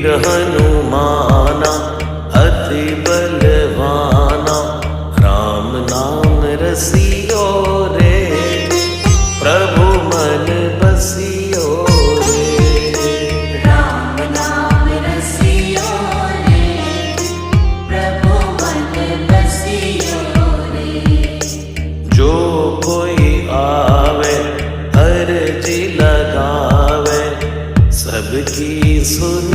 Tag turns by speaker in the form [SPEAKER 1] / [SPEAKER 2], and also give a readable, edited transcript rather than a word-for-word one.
[SPEAKER 1] हनुमाना अति बलवाना, राम नाम रसियो रे, प्रभु मन बसियो रे।
[SPEAKER 2] राम नाम रसियो रे, प्रभु मन बसियो रे।
[SPEAKER 1] जो कोई आवे अर्जी लगावे, सबकी सुन